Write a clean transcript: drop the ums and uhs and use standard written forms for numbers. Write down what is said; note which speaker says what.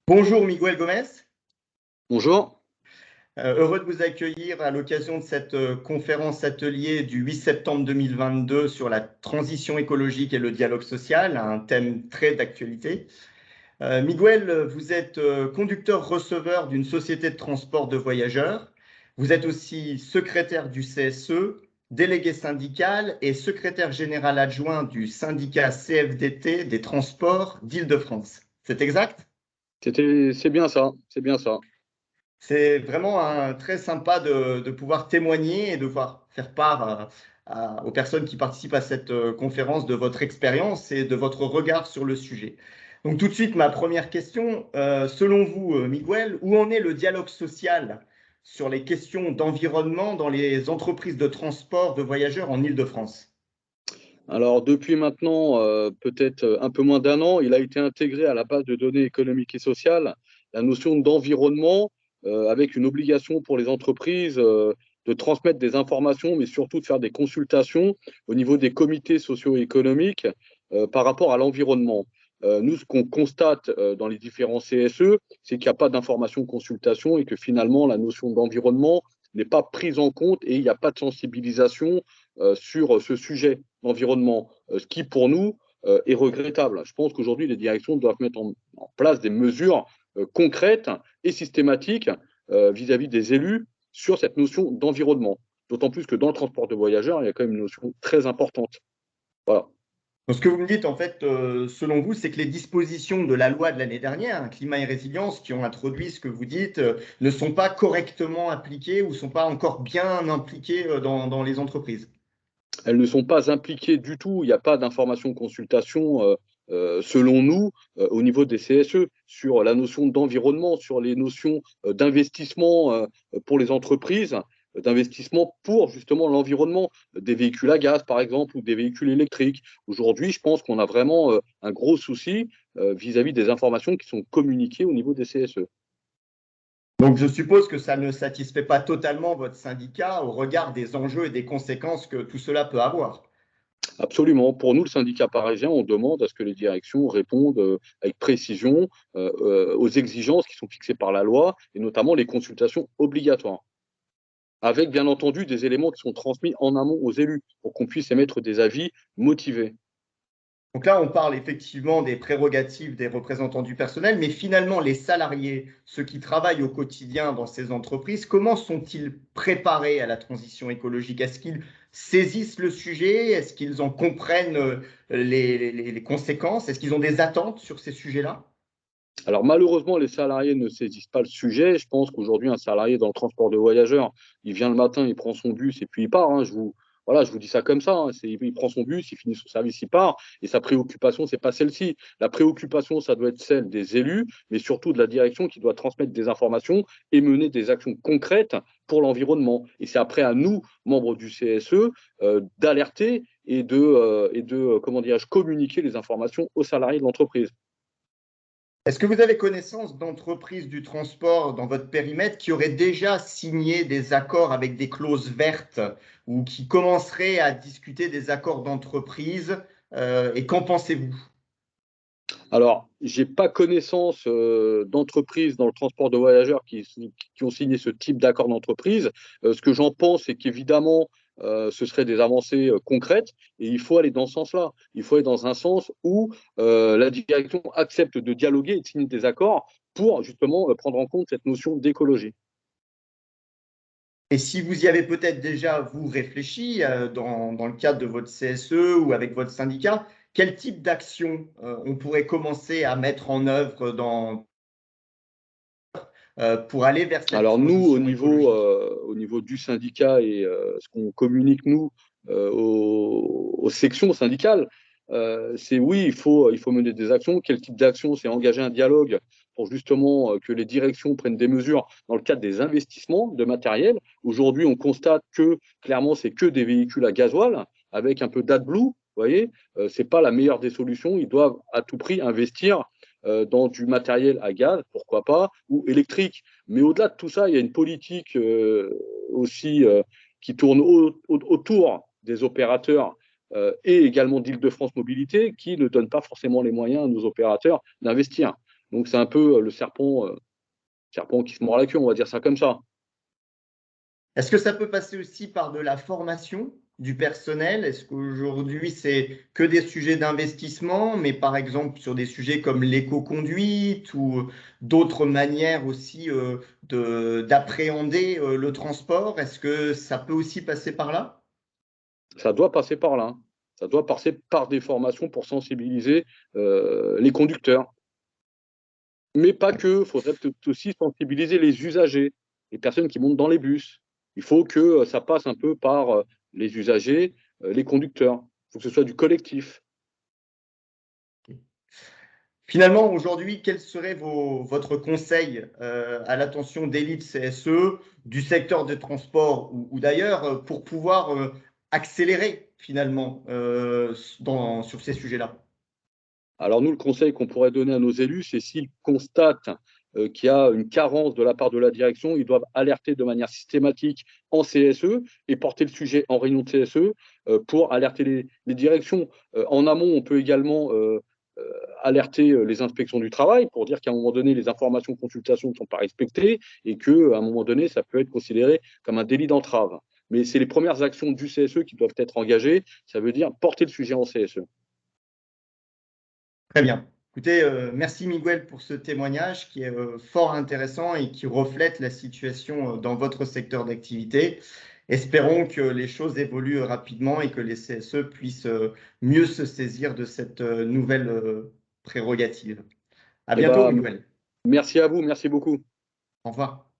Speaker 1: Bonjour Miguel Gomez.
Speaker 2: Bonjour.
Speaker 1: Heureux de vous accueillir à l'occasion de cette conférence atelier du 8 septembre 2022 sur la transition écologique et le dialogue social, un thème très d'actualité. Miguel, vous êtes conducteur-receveur d'une société de transport de voyageurs. Vous êtes aussi secrétaire du CSE, délégué syndical et secrétaire général adjoint du syndicat CFDT des transports d'Île-de-France. C'est exact?
Speaker 2: C'est bien ça, c'est bien ça.
Speaker 1: C'est vraiment très sympa de pouvoir témoigner et de pouvoir faire part aux personnes qui participent à cette conférence de votre expérience et de votre regard sur le sujet. Donc tout de suite, ma première question, selon vous, Miguel, où en est le dialogue social sur les questions d'environnement dans les entreprises de transport de voyageurs en Île-de-France?
Speaker 2: Alors depuis maintenant peut-être un peu moins d'un an, il a été intégré à la base de données économiques et sociales la notion d'environnement avec une obligation pour les entreprises de transmettre des informations, mais surtout de faire des consultations au niveau des comités socio-économiques par rapport à l'environnement. Nous, ce qu'on constate dans les différents CSE, c'est qu'il n'y a pas d'information consultation et que finalement la notion d'environnement n'est pas prise en compte et il n'y a pas de sensibilisation sur ce sujet d'environnement, ce qui pour nous est regrettable. Je pense qu'aujourd'hui, les directions doivent mettre en place des mesures concrètes et systématiques vis-à-vis des élus sur cette notion d'environnement. D'autant plus que dans le transport de voyageurs, il y a quand même une notion très importante. Voilà.
Speaker 1: Donc, ce que vous me dites, en fait, selon vous, c'est que les dispositions de la loi de l'année dernière, Climat et résilience, qui ont introduit ce que vous dites, ne sont pas correctement appliquées ou ne sont pas encore bien impliquées dans les entreprises.
Speaker 2: Elles ne sont pas impliquées du tout. Il n'y a pas d'information consultation, selon nous, au niveau des CSE, sur la notion d'environnement, sur les notions d'investissement pour les entreprises, d'investissement pour justement l'environnement, des véhicules à gaz par exemple ou des véhicules électriques. Aujourd'hui, je pense qu'on a vraiment un gros souci vis-à-vis des informations qui sont communiquées au niveau des CSE.
Speaker 1: Donc, je suppose que ça ne satisfait pas totalement votre syndicat au regard des enjeux et des conséquences que tout cela peut avoir.
Speaker 2: Absolument. Pour nous, le syndicat parisien, on demande à ce que les directions répondent avec précision aux exigences qui sont fixées par la loi, et notamment les consultations obligatoires, avec bien entendu des éléments qui sont transmis en amont aux élus pour qu'on puisse émettre des avis motivés.
Speaker 1: Donc là, on parle effectivement des prérogatives des représentants du personnel, mais finalement, les salariés, ceux qui travaillent au quotidien dans ces entreprises, comment sont-ils préparés à la transition écologique? Est-ce qu'ils saisissent le sujet? Est-ce qu'ils en comprennent les conséquences? Est-ce qu'ils ont des attentes sur ces sujets-là?
Speaker 2: Alors malheureusement, les salariés ne saisissent pas le sujet. Je pense qu'aujourd'hui, un salarié dans le transport de voyageurs, il vient le matin, il prend son bus et puis il part, hein. Voilà, je vous dis ça comme ça, hein. Il prend son bus, il finit son service, il part. Et sa préoccupation, c'est pas celle-ci. La préoccupation, ça doit être celle des élus, mais surtout de la direction qui doit transmettre des informations et mener des actions concrètes pour l'environnement. Et c'est après à nous, membres du CSE, d'alerter et de comment dirais-je, communiquer les informations aux salariés de l'entreprise.
Speaker 1: Est-ce que vous avez connaissance d'entreprises du transport dans votre périmètre qui auraient déjà signé des accords avec des clauses vertes ou qui commenceraient à discuter des accords d'entreprise et qu'en pensez-vous?
Speaker 2: Alors, j'ai pas connaissance d'entreprises dans le transport de voyageurs qui ont signé ce type d'accord d'entreprise. Ce que j'en pense, c'est qu'évidemment, ce seraient des avancées concrètes et il faut aller dans ce sens-là. Il faut aller dans un sens où la direction accepte de dialoguer et de signer des accords pour justement prendre en compte cette notion d'écologie.
Speaker 1: Et si vous y avez peut-être déjà, vous, réfléchi dans le cadre de votre CSE ou avec votre syndicat, quel type d'action on pourrait commencer à mettre en œuvre pour aller vers cette
Speaker 2: Alors nous,
Speaker 1: transition écologique?
Speaker 2: au niveau du syndicat et ce qu'on communique nous aux sections syndicales, c'est oui, il faut mener des actions. Quel type d'action? C'est engager un dialogue pour justement que les directions prennent des mesures dans le cadre des investissements de matériel. Aujourd'hui, on constate que clairement, c'est que des véhicules à gasoil avec un peu d'AdBlue. Vous voyez, c'est pas la meilleure des solutions. Ils doivent à tout prix investir dans du matériel à gaz, pourquoi pas, ou électrique. Mais au-delà de tout ça, il y a une politique aussi qui tourne autour des opérateurs et également d'Île-de-France Mobilité qui ne donne pas forcément les moyens à nos opérateurs d'investir. Donc c'est un peu le serpent qui se mord la queue, on va dire ça comme ça.
Speaker 1: Est-ce que ça peut passer aussi par de la formation du personnel? Est-ce qu'aujourd'hui, c'est que des sujets d'investissement, mais par exemple sur des sujets comme l'éco-conduite ou d'autres manières aussi d'appréhender le transport? Est-ce que ça peut aussi passer par là?
Speaker 2: Ça doit passer par là. Ça doit passer par des formations pour sensibiliser les conducteurs. Mais pas que, il faudrait peut-être aussi sensibiliser les usagers, les personnes qui montent dans les bus. Il faut que ça passe un peu par les usagers, les conducteurs. Il faut que ce soit du collectif.
Speaker 1: Finalement, aujourd'hui, quel serait votre conseil à l'attention d'élite CSE, du secteur des transports ou d'ailleurs pour pouvoir accélérer finalement sur ces sujets-là?
Speaker 2: Alors nous, le conseil qu'on pourrait donner à nos élus, c'est s'ils constatent qu'il y a une carence de la part de la direction, ils doivent alerter de manière systématique en CSE et porter le sujet en réunion de CSE pour alerter les directions. En amont, on peut également alerter les inspections du travail pour dire qu'à un moment donné, les informations consultations ne sont pas respectées et qu'à un moment donné, ça peut être considéré comme un délit d'entrave. Mais c'est les premières actions du CSE qui doivent être engagées. Ça veut dire porter le sujet en CSE.
Speaker 1: Très bien. Écoutez, merci Miguel pour ce témoignage qui est fort intéressant et qui reflète la situation dans votre secteur d'activité. Espérons que les choses évoluent rapidement et que les CSE puissent mieux se saisir de cette nouvelle prérogative. À
Speaker 2: Eh
Speaker 1: bientôt,
Speaker 2: ben,
Speaker 1: Miguel.
Speaker 2: merci à vous, merci beaucoup.
Speaker 1: Au revoir.